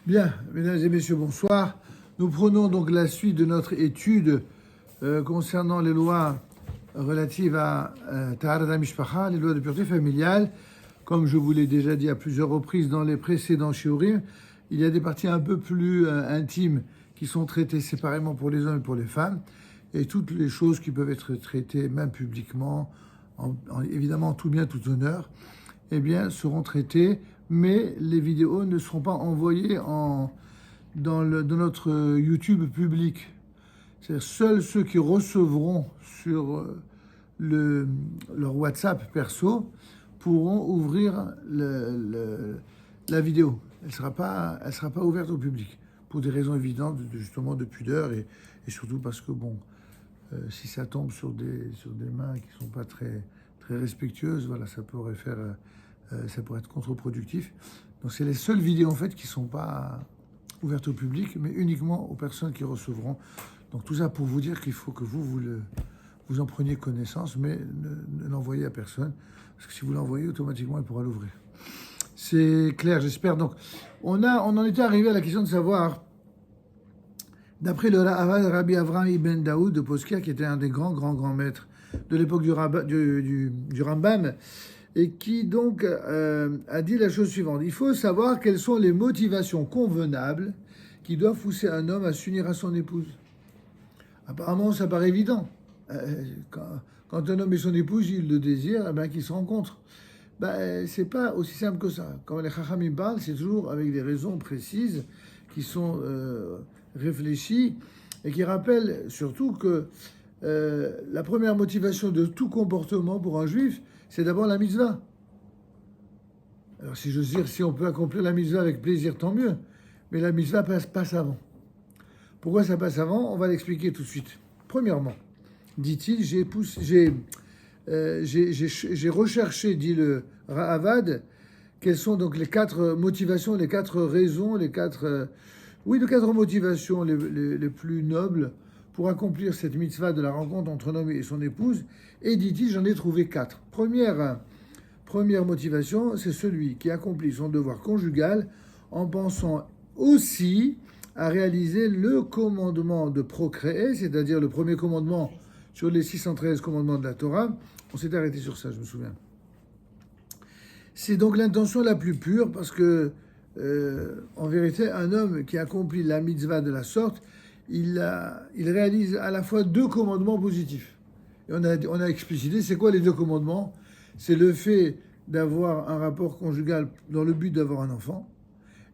Bien, mesdames et messieurs, bonsoir. Nous prenons donc la suite de notre étude concernant les lois relatives à Taharat Mishpacha, les lois de pureté familiale. Comme je vous l'ai déjà dit à plusieurs reprises dans les précédents shiurim, il y a des parties un peu plus intimes qui sont traitées séparément pour les hommes et pour les femmes, et toutes les choses qui peuvent être traitées même publiquement, évidemment en tout bien, tout honneur, eh bien, seront traitées, mais les vidéos ne seront pas envoyées dans notre YouTube public. C'est-à-dire seuls ceux qui recevront sur leur WhatsApp perso pourront ouvrir la vidéo. Elle sera pas ouverte au public, pour des raisons évidentes, justement de pudeur, et surtout parce que, si ça tombe sur des mains qui ne sont pas très respectueuses, voilà, ça pourrait être contre-productif. Donc c'est les seules vidéos en fait qui ne sont pas ouvertes au public, mais uniquement aux personnes qui recevront. Donc tout ça pour vous dire qu'il faut que vous en preniez connaissance, mais ne l'envoyez à personne, parce que si vous l'envoyez, automatiquement, il pourra l'ouvrir. C'est clair, j'espère. Donc on en était arrivé à la question de savoir, d'après le Rabbi Avraham ibn Daoud de Poskia, qui était un des grands maîtres de l'époque du Rambam, et qui donc a dit la chose suivante. Il faut savoir quelles sont les motivations convenables qui doivent pousser un homme à s'unir à son épouse. Apparemment, ça paraît évident. Quand un homme et son épouse, ils le désirent, qu'ils se rencontrent. C'est pas aussi simple que ça. Quand les Chachamim parlent, c'est toujours avec des raisons précises qui sont réfléchies et qui rappellent surtout que la première motivation de tout comportement pour un juif, c'est d'abord la mitzvah. Alors si j'ose dire, si on peut accomplir la mitzvah avec plaisir, tant mieux. Mais la mitzvah passe avant. Pourquoi ça passe avant? On va l'expliquer tout de suite. Premièrement, dit-il, j'ai recherché, dit le Ra'avad, quelles sont donc les 4 motivations, les 4 raisons, les 4 motivations les plus nobles pour accomplir cette mitzvah de la rencontre entre un homme et son épouse. Et dit-il, j'en ai trouvé 4. Première motivation, c'est celui qui accomplit son devoir conjugal en pensant aussi à réaliser le commandement de procréer, c'est-à-dire le premier commandement sur les 613 commandements de la Torah. On s'est arrêté sur ça, je me souviens. C'est donc l'intention la plus pure parce que, en vérité, un homme qui accomplit la mitzvah de la sorte, il réalise à la fois 2 commandements positifs. Et on a explicité, c'est quoi les 2 commandements? C'est le fait d'avoir un rapport conjugal dans le but d'avoir un enfant.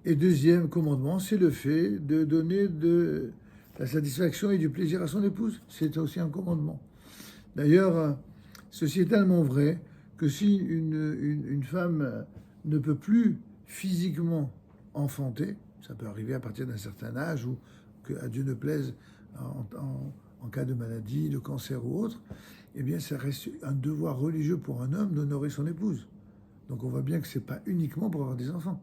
Et deuxième commandement, c'est le fait de donner de la satisfaction et du plaisir à son épouse. C'est aussi un commandement. D'ailleurs, ceci est tellement vrai que si une femme ne peut plus physiquement enfanter, ça peut arriver à partir d'un certain âge ou que à Dieu ne plaise en cas de maladie, de cancer ou autre, eh bien ça reste un devoir religieux pour un homme d'honorer son épouse. Donc on voit bien que c'est pas uniquement pour avoir des enfants.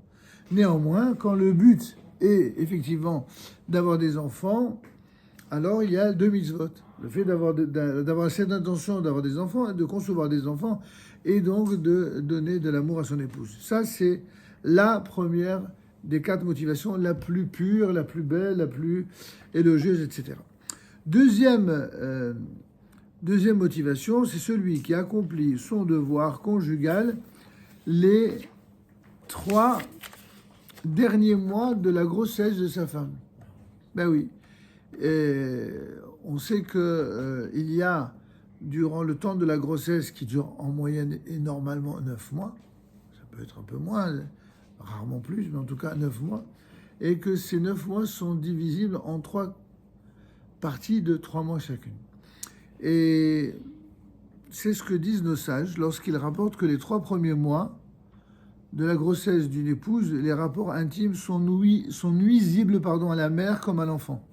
Néanmoins, quand le but est effectivement d'avoir des enfants, alors il y a 2 mitzvot. Le fait d'avoir cette intention d'avoir des enfants, de concevoir des enfants, et donc de donner de l'amour à son épouse. Ça, c'est la première des 4 motivations, la plus pure, la plus belle, la plus élogieuse, etc. Deuxième motivation, c'est celui qui accomplit son devoir conjugal les 3 derniers mois de la grossesse de sa femme. Ben oui. Et on sait que il y a, durant le temps de la grossesse, qui dure en moyenne et normalement 9 mois, ça peut être un peu moins, rarement plus, mais en tout cas 9 mois, et que ces 9 mois sont divisibles en 3 parties de 3 mois chacune. Et c'est ce que disent nos sages lorsqu'ils rapportent que les 3 premiers mois de la grossesse d'une épouse, les rapports intimes sont nuisibles à la mère comme à l'enfant.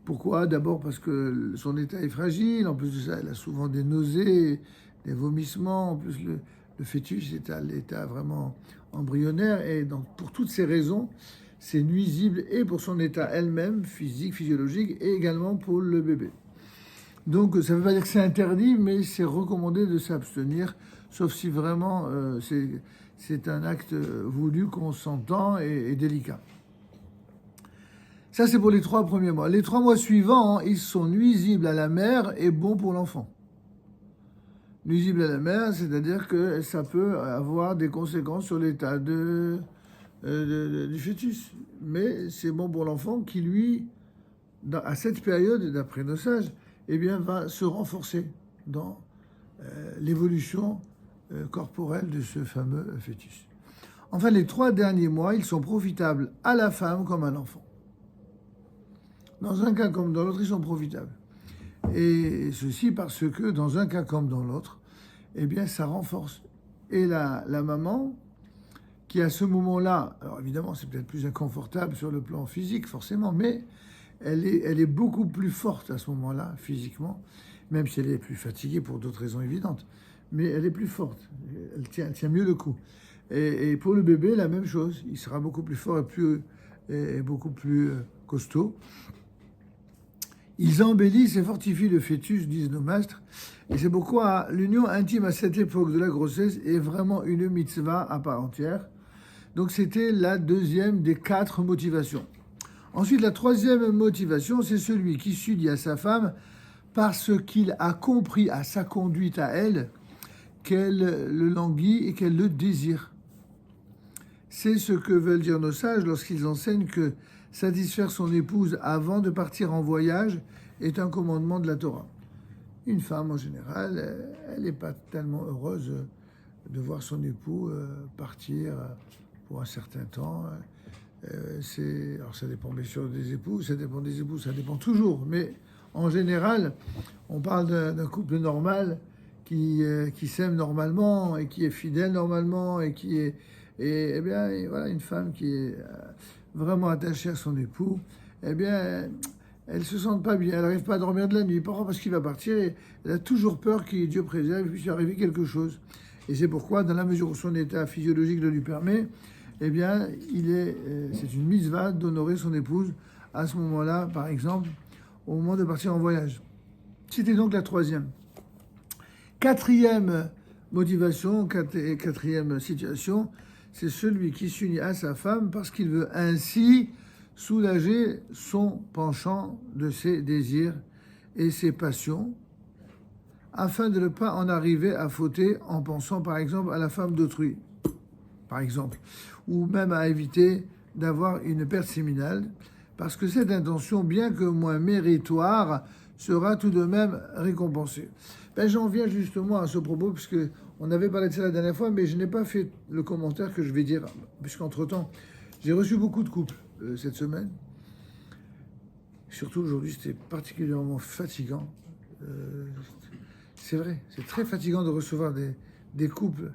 Pourquoi? D'abord parce que son état est fragile, en plus de ça, elle a souvent des nausées, des vomissements, en plus le fœtus est à l'état vraiment embryonnaire, et donc pour toutes ces raisons, c'est nuisible et pour son état elle-même, physique, physiologique, et également pour le bébé. Donc ça ne veut pas dire que c'est interdit, mais c'est recommandé de s'abstenir, sauf si vraiment c'est un acte voulu, consentant et délicat. Ça, c'est pour les 3 premiers mois. Les 3 mois suivants, ils sont nuisibles à la mère et bons pour l'enfant. Nuisibles à la mère, c'est-à-dire que ça peut avoir des conséquences sur l'état du fœtus. Mais c'est bon pour l'enfant qui, lui, à cette période d'après nos sages, eh bien, va se renforcer dans l'évolution corporelle de ce fameux fœtus. Enfin, les 3 derniers mois, ils sont profitables à la femme comme à l'enfant. Dans un cas comme dans l'autre, ils sont profitables. Et ceci parce que dans un cas comme dans l'autre, eh bien, ça renforce. Et la maman, qui à ce moment-là, alors évidemment, c'est peut-être plus inconfortable sur le plan physique, forcément, mais elle est beaucoup plus forte à ce moment-là, physiquement, même si elle est plus fatiguée pour d'autres raisons évidentes. Mais elle est plus forte, elle tient mieux le coup. Et pour le bébé, la même chose, il sera beaucoup plus fort et beaucoup plus costaud. Ils embellissent et fortifient le fœtus, disent nos maîtres. Et c'est pourquoi l'union intime à cette époque de la grossesse est vraiment une mitzvah à part entière. Donc c'était la deuxième des 4 motivations. Ensuite, la troisième motivation, c'est celui qui s'unit à sa femme parce qu'il a compris à sa conduite à elle qu'elle le languit et qu'elle le désire. C'est ce que veulent dire nos sages lorsqu'ils enseignent que satisfaire son épouse avant de partir en voyage est un commandement de la Torah. Une femme, en général, elle n'est pas tellement heureuse de voir son époux partir pour un certain temps. Alors ça dépend bien sûr des époux, ça dépend toujours. Mais en général, on parle d'un couple normal qui s'aime normalement et qui est fidèle normalement et qui est... Et bien, voilà, une femme qui est vraiment attachée à son époux, eh bien, elle se sent pas bien, elle n'arrive pas à dormir de la nuit, parfois parce qu'il va partir, et elle a toujours peur qu'il, Dieu préserve, il puisse arriver quelque chose. Et c'est pourquoi, dans la mesure où son état physiologique le lui permet, eh bien, c'est une mitzvah d'honorer son épouse à ce moment-là, par exemple, au moment de partir en voyage. C'était donc la troisième. Quatrième motivation, quatrième situation, c'est celui qui s'unit à sa femme parce qu'il veut ainsi soulager son penchant de ses désirs et ses passions, afin de ne pas en arriver à fauter en pensant par exemple à la femme d'autrui, par exemple, ou même à éviter d'avoir une perte séminale, parce que cette intention, bien que moins méritoire, sera tout de même récompensée. J'en viens justement à ce propos, puisque on avait parlé de ça la dernière fois, mais je n'ai pas fait le commentaire que je vais dire, puisqu'entre-temps, j'ai reçu beaucoup de couples cette semaine. Surtout aujourd'hui, c'était particulièrement fatigant. C'est vrai, c'est très fatigant de recevoir des couples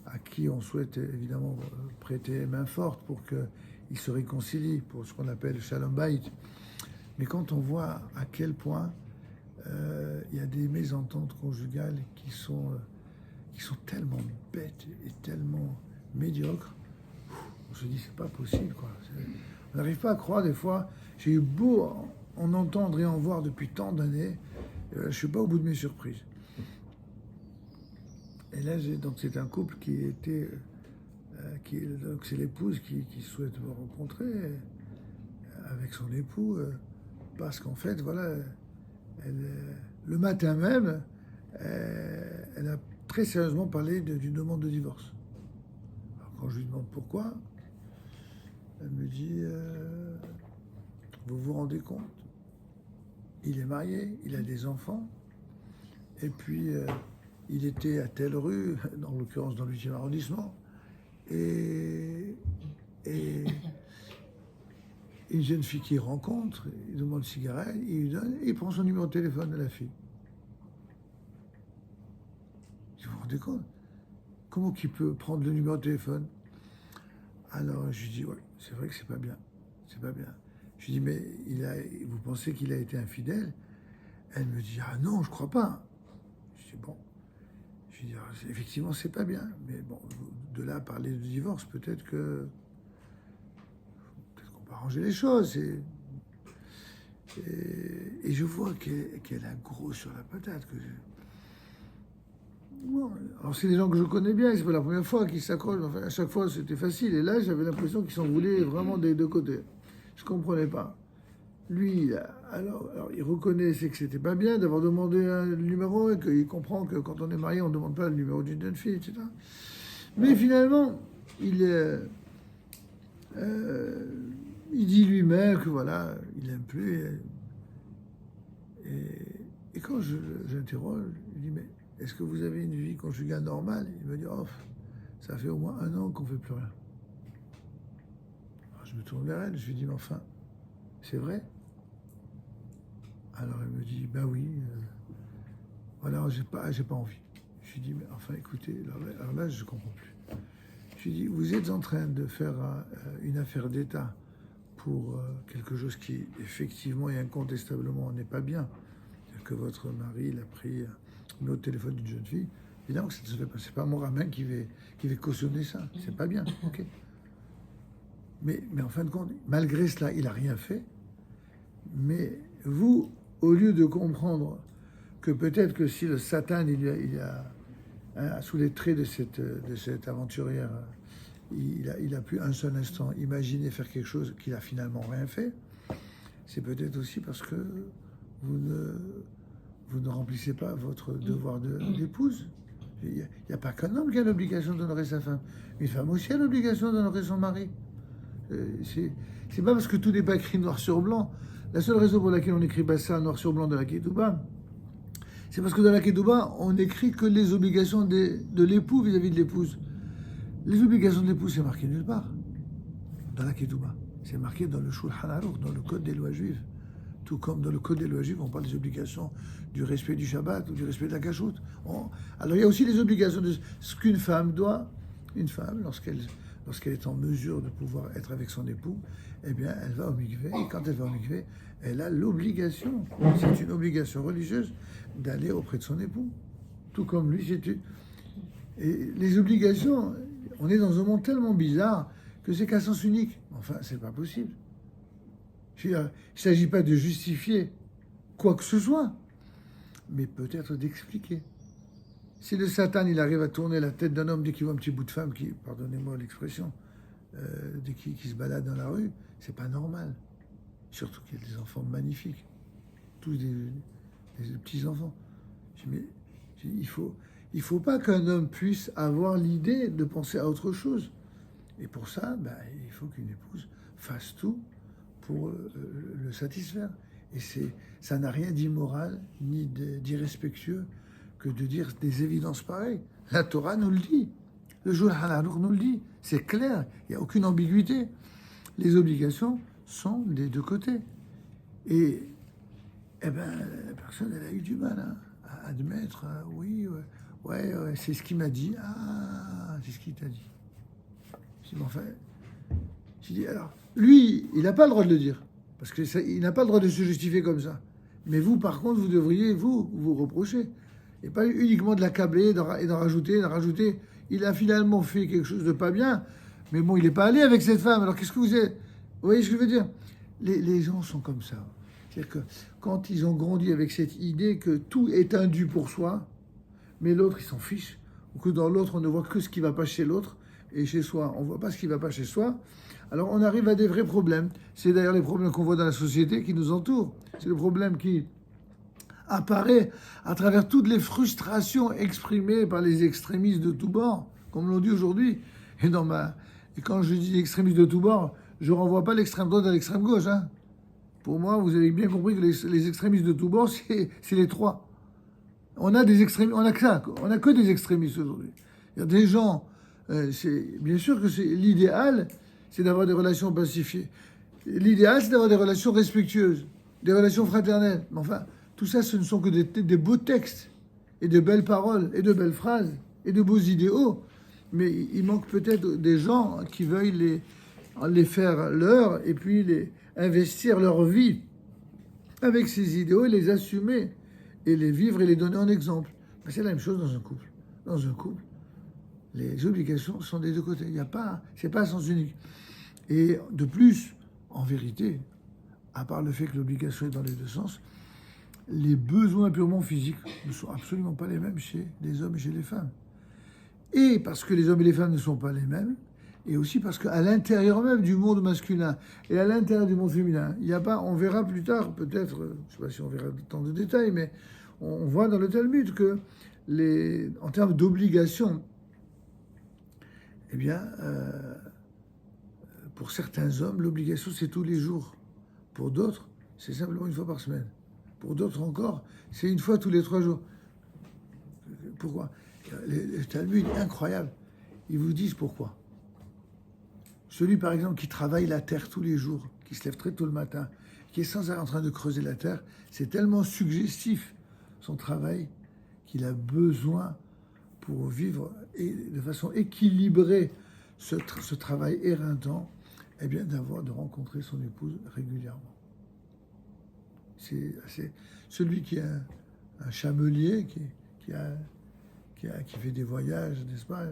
à qui on souhaite évidemment prêter main forte pour qu'ils se réconcilient, pour ce qu'on appelle Shalom Bayit. Mais quand on voit à quel point il y a des mésententes conjugales qui sont tellement bêtes et tellement médiocres, on se dit c'est pas possible, quoi. On n'arrive pas à croire des fois. J'ai eu beau en entendre et en voir depuis tant d'années, je suis pas au bout de mes surprises. Et là, donc c'est un couple qui était, donc c'est l'épouse qui souhaite me rencontrer avec son époux, parce qu'en fait, voilà, le matin même, elle a très sérieusement parlé d'une demande de divorce. Alors quand je lui demande pourquoi, elle me dit vous vous rendez compte, il est marié, il a des enfants, et puis il était à telle rue, en l'occurrence dans le 8e arrondissement, et une jeune fille qu'il rencontre, il demande une cigarette, il lui donne, et il prend son numéro de téléphone de la fille. Vous vous rendez compte? Comment qu'il peut prendre le numéro de téléphone? Alors je lui dis, ouais, c'est vrai que c'est pas bien. C'est pas bien. Je lui dis, mais vous pensez qu'il a été infidèle? Elle me dit, ah non, je crois pas. Je dis, bon. Je lui dis, effectivement, c'est pas bien. Mais bon, de là à parler de divorce, peut-être qu'on peut arranger les choses. Et je vois qu'elle a gros sur la patate. Bon, alors c'est des gens que je connais bien, c'est pas la première fois qu'ils s'accrochent. Enfin, à chaque fois, c'était facile. Et là, j'avais l'impression qu'ils s'en voulaient vraiment des deux côtés. Je comprenais pas. lui, alors, il reconnaissait que c'était pas bien d'avoir demandé un numéro et qu'il comprend que quand on est marié, on ne demande pas le numéro d'une jeune fille, etc. Mais finalement, il dit lui-même que voilà, il n'aime plus. Et quand j'interroge, je dis mais est-ce que vous avez une vie conjugale normale? Il me dit oh, ça fait au moins 1 an qu'on ne fait plus rien. Alors je me tourne vers elle, je lui dis mais enfin, c'est vrai? Alors elle me dit ben oui, voilà, j'ai pas envie. Je lui dis mais enfin écoutez, alors là je comprends plus. Je lui dis vous êtes en train de faire une affaire d'État pour quelque chose qui effectivement et incontestablement n'est pas bien. C'est-à-dire que votre mari il a pris un autre téléphone d'une jeune fille. Évidemment que ça ne se fait pas. C'est pas mon rabbin qui va cautionner ça. C'est pas bien. Ok. Mais en fin de compte, malgré cela, il n'a rien fait. Mais vous, au lieu de comprendre que peut-être que si le Satan, sous les traits de cette aventurière, il a pu un seul instant imaginer faire quelque chose qu'il a finalement rien fait, c'est peut-être aussi parce que vous ne remplissez pas votre devoir d'épouse. Il n'y a pas qu'un homme qui a l'obligation d'honorer sa femme. Une femme aussi a l'obligation d'honorer son mari. C'est pas parce que tout n'est pas écrit noir sur blanc. La seule raison pour laquelle on n'écrit pas ça noir sur blanc dans la Ketouba, c'est parce que dans la Ketouba, on n'écrit que les obligations de l'époux vis-à-vis de l'épouse. Les obligations de l'épouse, c'est marqué nulle part dans la Ketouba. C'est marqué dans le Shulchan Aruch, dans le Code des lois juives. Tout comme dans le Code des lois juives, on parle des obligations du respect du Shabbat ou du respect de la Kashrut. Alors il y a aussi les obligations de ce qu'une femme doit. Une femme, lorsqu'elle est en mesure de pouvoir être avec son époux, eh bien, elle va au mikvé. Et quand elle va au mikvé, elle a l'obligation, c'est une obligation religieuse, d'aller auprès de son époux. Tout comme lui, Et les obligations, on est dans un monde tellement bizarre que c'est qu'à sens unique. Enfin, c'est pas possible. Il ne s'agit pas de justifier quoi que ce soit, mais peut-être d'expliquer. Si le Satan, il arrive à tourner la tête d'un homme dès qu'il voit un petit bout de femme qui, pardonnez-moi l'expression, dès qu'il se balade dans la rue, c'est pas normal. Surtout qu'il y a des enfants magnifiques, tous des petits enfants. Mais il faut pas qu'un homme puisse avoir l'idée de penser à autre chose. Et pour ça, il faut qu'une épouse fasse tout pour le satisfaire. Et ça n'a rien d'immoral ni d'irrespectueux que de dire des évidences pareilles. La Torah nous le dit. Le Shulchan Aruch nous le dit. C'est clair, il n'y a aucune ambiguïté. Les obligations sont des deux côtés. Et la personne, elle a eu du mal à admettre, oui, ouais, c'est ce qu'il m'a dit. Ah, c'est ce qu'il t'a dit. Je dis, enfin, alors, lui, il n'a pas le droit de le dire. Parce qu'il n'a pas le droit de se justifier comme ça. Mais vous, par contre, vous devriez, vous reprocher. Et pas uniquement de l'accabler et d'en rajouter. Il a finalement fait quelque chose de pas bien. Mais bon, il n'est pas allé avec cette femme. Alors qu'est-ce que vous êtes? Vous voyez ce que je veux dire? Les gens sont comme ça. C'est-à-dire que quand ils ont grandi avec cette idée que tout est un dû pour soi, mais l'autre, il s'en fiche. Ou que dans l'autre, on ne voit que ce qui ne va pas chez l'autre. Et chez soi, on ne voit pas ce qui ne va pas chez soi. Alors on arrive à des vrais problèmes. C'est d'ailleurs les problèmes qu'on voit dans la société qui nous entoure. C'est le problème qui apparaît à travers toutes les frustrations exprimées par les extrémistes de tous bords, comme l'on dit aujourd'hui. Et quand je dis extrémistes de tous bords, je ne renvoie pas l'extrême droite à l'extrême gauche. Hein. Pour moi, vous avez bien compris que les extrémistes de tous bords, c'est les trois. On a des extrémistes, on a que des extrémistes aujourd'hui. Il y a des gens, bien sûr que c'est l'idéal, c'est d'avoir des relations pacifiées. L'idéal, c'est d'avoir des relations respectueuses, des relations fraternelles. Mais enfin, tout ça, ce ne sont que des beaux textes, et de belles paroles, et de belles phrases, et de beaux idéaux. Mais il manque peut-être des gens qui veuillent les faire leurs, et puis investir leur vie avec ces idéaux, et les assumer, et les vivre, et les donner en exemple. Mais c'est la même chose dans un couple. Dans un couple, les obligations sont des deux côtés. C'est pas à sens unique. Et de plus, en vérité, à part le fait que l'obligation est dans les deux sens, les besoins purement physiques ne sont absolument pas les mêmes chez les hommes et chez les femmes. Et parce que les hommes et les femmes ne sont pas les mêmes, Et aussi parce qu'à l'intérieur même du monde masculin et à l'intérieur du monde féminin, il n'y a pas, on verra plus tard, peut-être, je ne sais pas si on verra tant de détails, mais on voit dans le Talmud que en termes d'obligation, eh bien, pour certains hommes, l'obligation, c'est tous les jours. Pour d'autres, c'est simplement une fois par semaine. Pour d'autres encore, c'est une fois tous les 3 jours. Pourquoi? Le Talmud est incroyable. Ils vous disent pourquoi. Celui, par exemple, qui travaille la terre tous les jours, qui se lève très tôt le matin, qui est sans arrêt en train de creuser la terre, c'est tellement suggestif, son travail, qu'il a besoin, pour vivre de façon équilibrée ce travail éreintant, eh bien, de rencontrer son épouse régulièrement. C'est celui qui est un chamelier, qui fait des voyages, n'est-ce pas?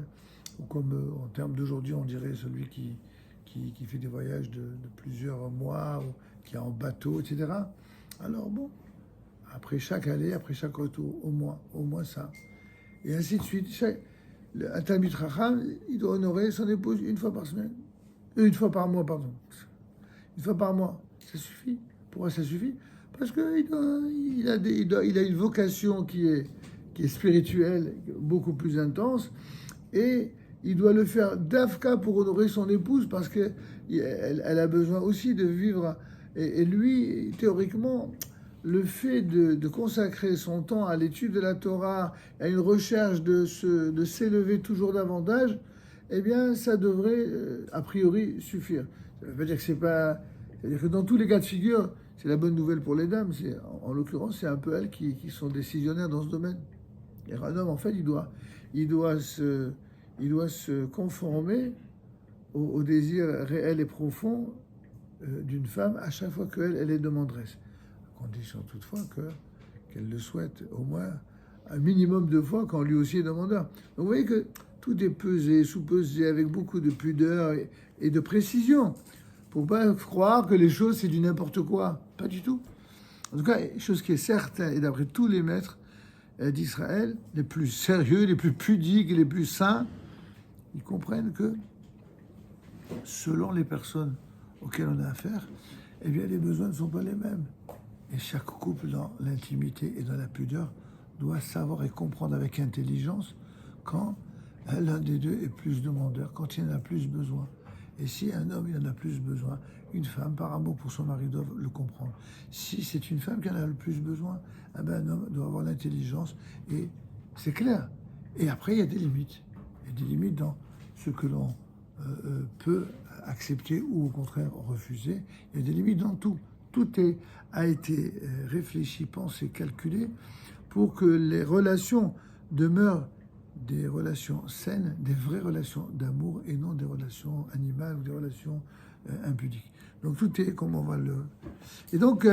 Ou comme en termes d'aujourd'hui, on dirait celui qui fait des voyages de plusieurs mois, ou qui est en bateau, etc. Alors bon, après chaque aller, après chaque retour, au moins ça. Et ainsi de suite. Un Talmid Chacham, il doit honorer son épouse une fois par semaine. Une fois par mois, pardon. Une fois par mois, ça suffit. Pourquoi ça suffit? Parce qu'il a une vocation qui est spirituelle, beaucoup plus intense, et il doit le faire d'Afka pour honorer son épouse, parce qu'elle a besoin aussi de vivre. Et lui, théoriquement, le fait de consacrer son temps à l'étude de la Torah, à une recherche de s'élever toujours davantage, eh bien, ça devrait, a priori, suffire. Ça veut dire que c'est-à-dire que dans tous les cas de figure, c'est la bonne nouvelle pour les dames. En l'occurrence, c'est un peu elles qui sont décisionnaires dans ce domaine. Et un homme, en fait, il doit se conformer au désir réel et profond d'une femme à chaque fois qu'elle est demanderesse. À condition toutefois qu'elle le souhaite au moins un minimum de fois quand lui aussi est demandeur. Donc vous voyez que tout est pesé, sous-pesé, avec beaucoup de pudeur et de précision, pour pas croire que les choses c'est du n'importe quoi. Pas du tout. En tout cas, chose qui est certaine, et d'après tous les maîtres d'Israël, les plus sérieux, les plus pudiques, les plus saints, ils comprennent que selon les personnes auxquelles on a affaire, eh bien les besoins ne sont pas les mêmes. Et chaque couple, dans l'intimité et dans la pudeur, doit savoir et comprendre avec intelligence quand l'un des deux est plus demandeur, quand il en a plus besoin. Et si un homme il en a plus besoin, une femme, par amour pour son mari, doit le comprendre. Si c'est une femme qui en a le plus besoin, eh ben, un homme doit avoir l'intelligence. Et c'est clair. Et après, il y a des limites. Il y a des limites dans ce que l'on peut accepter ou au contraire refuser. Il y a des limites dans tout. Tout a été réfléchi, pensé, calculé pour que les relations demeurent des relations saines, des vraies relations d'amour et non des relations animales ou des relations impudiques. Donc tout est comme on va le... Et donc,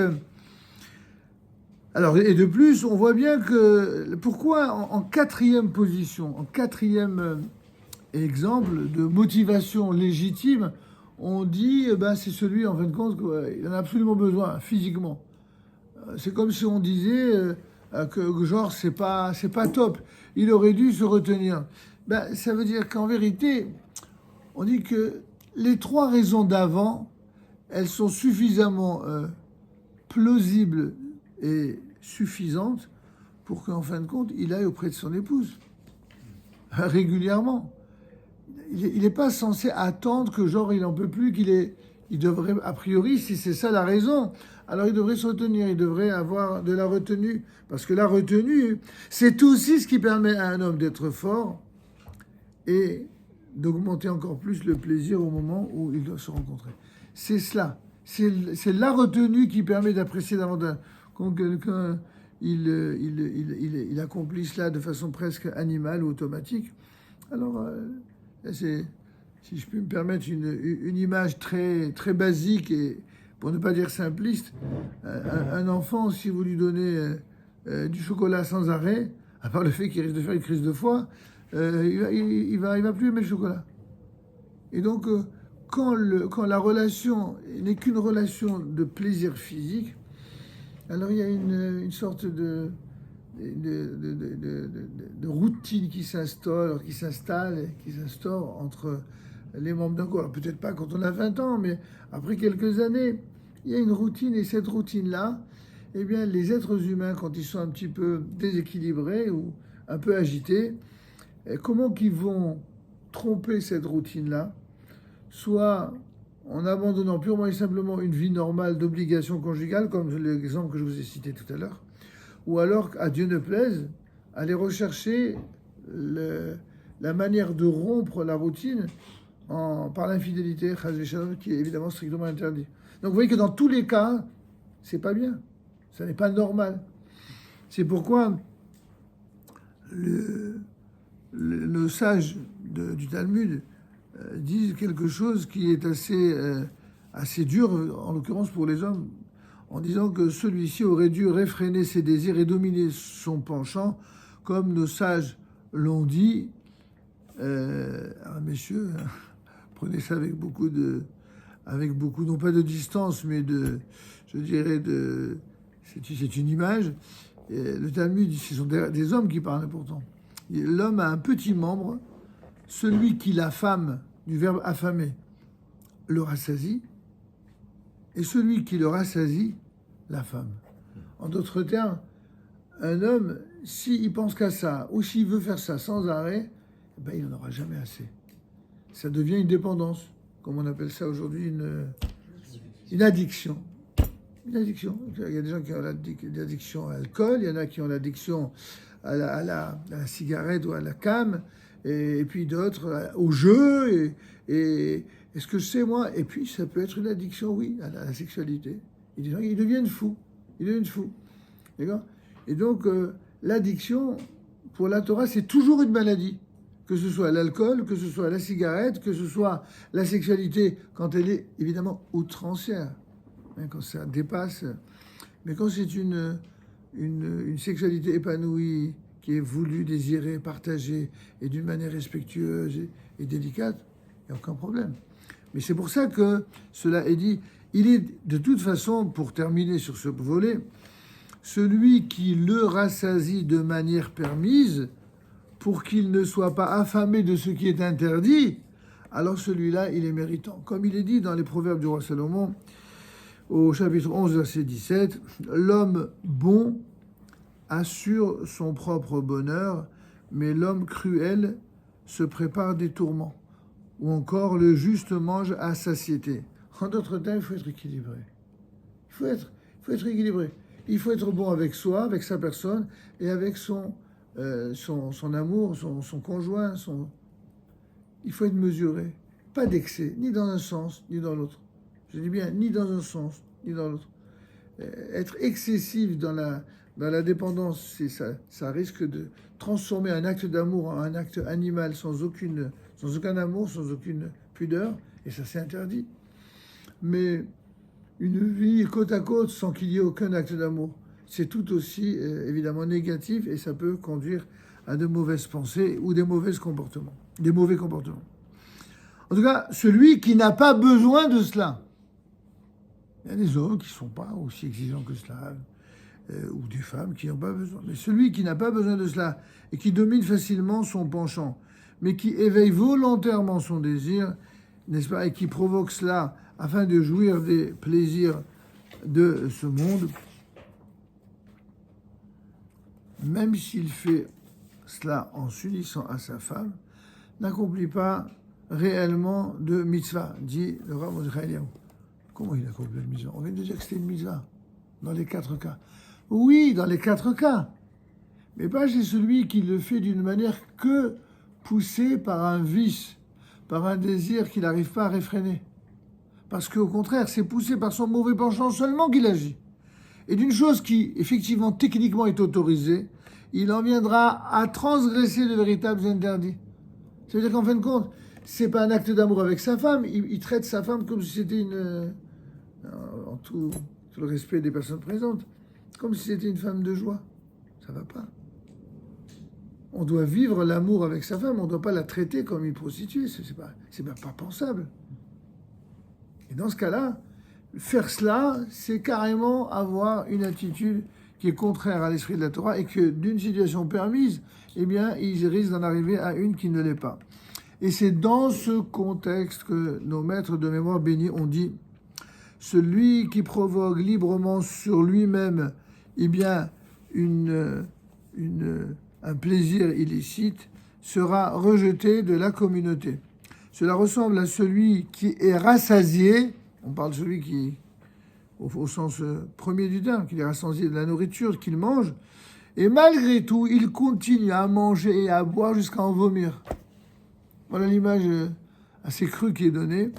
alors, et de plus, on voit bien que pourquoi en quatrième position, en quatrième exemple de motivation légitime, on dit c'est celui en fin de compte qu'il en a absolument besoin physiquement. C'est comme si on disait que genre c'est pas top. Il aurait dû se retenir. Ça veut dire qu'en vérité, on dit que les 3 raisons d'avant, elles sont suffisamment plausibles et suffisantes pour qu'en fin de compte, il aille auprès de son épouse régulièrement. Il n'est pas censé attendre que genre il n'en peut plus, il devrait, a priori, si c'est ça la raison, alors il devrait se retenir, il devrait avoir de la retenue. Parce que la retenue, c'est aussi ce qui permet à un homme d'être fort et d'augmenter encore plus le plaisir au moment où ils doivent se rencontrer. C'est cela. C'est la retenue qui permet d'apprécier davantage. Quand quelqu'un il accomplit cela de façon presque animale ou automatique, alors... si je puis me permettre une image très, très basique et pour ne pas dire simpliste, un enfant, si vous lui donnez du chocolat sans arrêt, à part le fait qu'il risque de faire une crise de foie, il va plus aimer le chocolat. Et donc, quand la relation n'est qu'une relation de plaisir physique, alors il y a une sorte de routine qui s'installe, qui s'instaure entre les membres d'un corps. Alors, peut-être pas quand on a 20 ans, mais après quelques années, il y a une routine, et cette routine-là, eh bien, les êtres humains, quand ils sont un petit peu déséquilibrés ou un peu agités, comment qu'ils vont tromper cette routine-là? Soit en abandonnant purement et simplement une vie normale d'obligation conjugale, comme l'exemple que je vous ai cité tout à l'heure, ou alors, à Dieu ne plaise, aller rechercher la manière de rompre la routine par l'infidélité, qui est évidemment strictement interdit. Donc vous voyez que dans tous les cas, c'est pas bien, ça n'est pas normal. C'est pourquoi nos sages du Talmud disent quelque chose qui est assez dur, en l'occurrence pour les hommes, en disant que celui-ci aurait dû réfréner ses désirs et dominer son penchant, comme nos sages l'ont dit. Messieurs, prenez ça avec beaucoup, non pas de distance, mais je dirais, c'est une image. Le Talmud, ce sont des hommes qui parlent pourtant. L'homme a un petit membre, celui qui l'affame, du verbe affamer, le rassasie, et celui qui le rassasie, l'affame. En d'autres termes, un homme, s'il pense qu'à ça, ou s'il veut faire ça sans arrêt, ben, il n'en aura jamais assez. Ça devient une dépendance, comme on appelle ça aujourd'hui, une addiction. Une addiction. Il y a des gens qui ont l'addiction à l'alcool, il y en a qui ont l'addiction à la cigarette ou à la cam, et puis d'autres au jeu, et ce que je sais, moi, et puis ça peut être une addiction, oui, à la sexualité. Il y a des gens qui deviennent fous. D'accord ? Et donc, l'addiction, pour la Torah, c'est toujours une maladie. Que ce soit l'alcool, que ce soit la cigarette, que ce soit la sexualité, quand elle est évidemment outrancière, hein, quand ça dépasse. Mais quand c'est une sexualité épanouie, qui est voulue, désirée, partagée, et d'une manière respectueuse et délicate, il n'y a aucun problème. Mais c'est pour ça que cela est dit. Il est de toute façon, pour terminer sur ce volet, celui qui le rassasie de manière permise, pour qu'il ne soit pas affamé de ce qui est interdit, alors celui-là, il est méritant. Comme il est dit dans les Proverbes du roi Salomon, au chapitre 11, verset 17, « L'homme bon assure son propre bonheur, mais l'homme cruel se prépare des tourments. » Ou encore, « Le juste mange à satiété. » En d'autres termes, il faut être équilibré. Il faut être équilibré. Il faut être bon avec soi, avec sa personne, et avec son amour, son conjoint. Il faut être mesuré. Pas d'excès, ni dans un sens, ni dans l'autre. Je dis bien, ni dans un sens, ni dans l'autre. Être excessif dans la dépendance, ça risque de transformer un acte d'amour en un acte animal sans aucun amour, sans aucune pudeur, et ça c'est interdit. Mais une vie côte à côte sans qu'il y ait aucun acte d'amour, c'est tout aussi évidemment négatif, et ça peut conduire à de mauvaises pensées ou des mauvais comportements. En tout cas, celui qui n'a pas besoin de cela. Il y a des hommes qui ne sont pas aussi exigeants que cela, ou des femmes qui n'ont pas besoin. Mais celui qui n'a pas besoin de cela et qui domine facilement son penchant, mais qui éveille volontairement son désir, n'est-ce pas, et qui provoque cela afin de jouir des plaisirs de ce monde, même s'il fait cela en s'unissant à sa femme, n'accomplit pas réellement de mitzvah, dit le Rav Mordechai Eliyahu. Comment il accomplit la mitzvah? On vient de dire que c'était une mitzvah, dans les 4 cas. Oui, dans les 4 cas, mais pas chez celui qui le fait d'une manière que poussé par un vice, par un désir qu'il n'arrive pas à réfréner. Parce qu'au contraire, c'est poussé par son mauvais penchant seulement qu'il agit. Et d'une chose qui, effectivement, techniquement est autorisée, il en viendra à transgresser de véritables interdits. Ça veut dire qu'en fin de compte, c'est pas un acte d'amour avec sa femme, il traite sa femme comme si c'était en tout le respect des personnes présentes, comme si c'était une femme de joie. Ça va pas. On doit vivre l'amour avec sa femme, on ne doit pas la traiter comme une prostituée, c'est pas pensable. Et dans ce cas-là, faire cela, c'est carrément avoir une attitude qui est contraire à l'esprit de la Torah, et que d'une situation permise, eh bien, il risque d'en arriver à une qui ne l'est pas. Et c'est dans ce contexte que nos maîtres de mémoire bénis ont dit « Celui qui provoque librement sur lui-même eh bien, un plaisir illicite sera rejeté de la communauté. Cela ressemble à celui qui est rassasié, on parle de celui qui, au sens premier du terme, qui est rassasié de la nourriture qu'il mange, et malgré tout, il continue à manger et à boire jusqu'à en vomir. » Voilà l'image assez crue qui est donnée.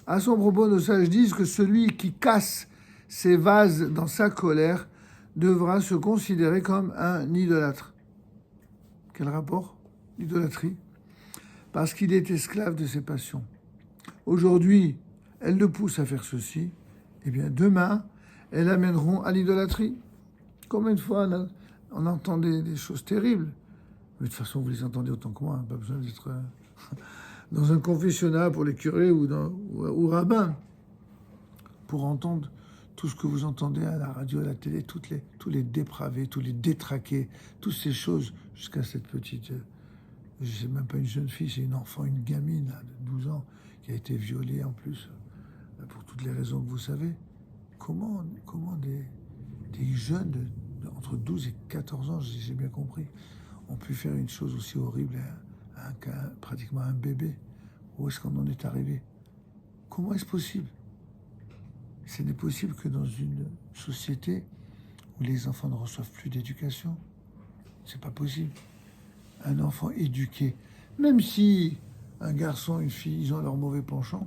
À son propos, nos sages disent que celui qui casse ses vases dans sa colère devra se considérer comme un idolâtre. Quel rapport? L'idolâtrie. Parce qu'il est esclave de ses passions. Aujourd'hui, elles le poussent à faire ceci. Eh bien, demain, elles l'amèneront à l'idolâtrie. Combien de fois on entend des choses terribles? Mais de toute façon, vous les entendez autant que moi. Pas besoin d'être dans un confessionnat pour les curés ou rabbins pour entendre tout ce que vous entendez à la radio, à la télé, tous les dépravés, tous les détraqués, toutes ces choses, jusqu'à cette petite, je sais même pas une jeune fille, c'est une enfant, une gamine là, de 12 ans, qui a été violée en plus, pour toutes les raisons que vous savez. Comment des jeunes entre 12 et 14 ans, j'ai bien compris, ont pu faire une chose aussi horrible à pratiquement un bébé? Où est-ce qu'on en est arrivé? Comment est-ce possible? Ce n'est possible que dans une société où les enfants ne reçoivent plus d'éducation. C'est pas possible. Un enfant éduqué, même si un garçon, une fille, ils ont leur mauvais penchant,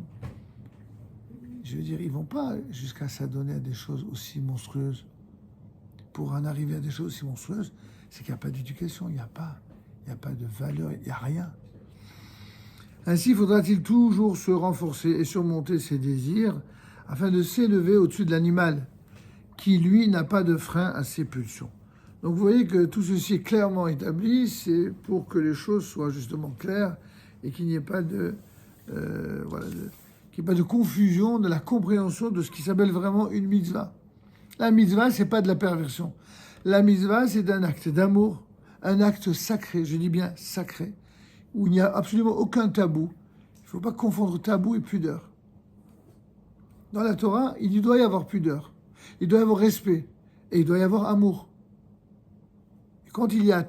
je veux dire, ils vont pas jusqu'à s'adonner à des choses aussi monstrueuses. Pour en arriver à des choses aussi monstrueuses, c'est qu'il n'y a pas d'éducation, il n'y a pas de valeur, il n'y a rien. Ainsi, faudra-t-il toujours se renforcer et surmonter ses désirs afin de s'élever au-dessus de l'animal, qui, lui, n'a pas de frein à ses pulsions. Donc vous voyez que tout ceci est clairement établi, c'est pour que les choses soient justement claires et qu'il n'y ait pas de confusion de la compréhension de ce qui s'appelle vraiment une mitzvah. La mitzvah, c'est pas de la perversion. La mitzvah, c'est un acte d'amour, un acte sacré, je dis bien sacré, où il n'y a absolument aucun tabou. Il ne faut pas confondre tabou et pudeur. Dans la Torah, il doit y avoir pudeur, il doit y avoir respect, et il doit y avoir amour. Et quand il y a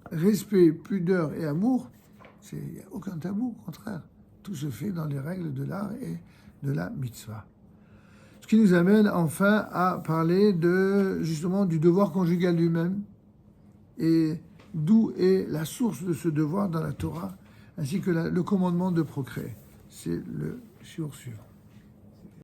respect, pudeur et amour, il n'y a aucun tabou, au contraire. Tout se fait dans les règles de l'art et de la mitzvah. Ce qui nous amène enfin à parler justement du devoir conjugal lui-même, et d'où est la source de ce devoir dans la Torah, ainsi que le commandement de procréer. C'est le shiur suivant.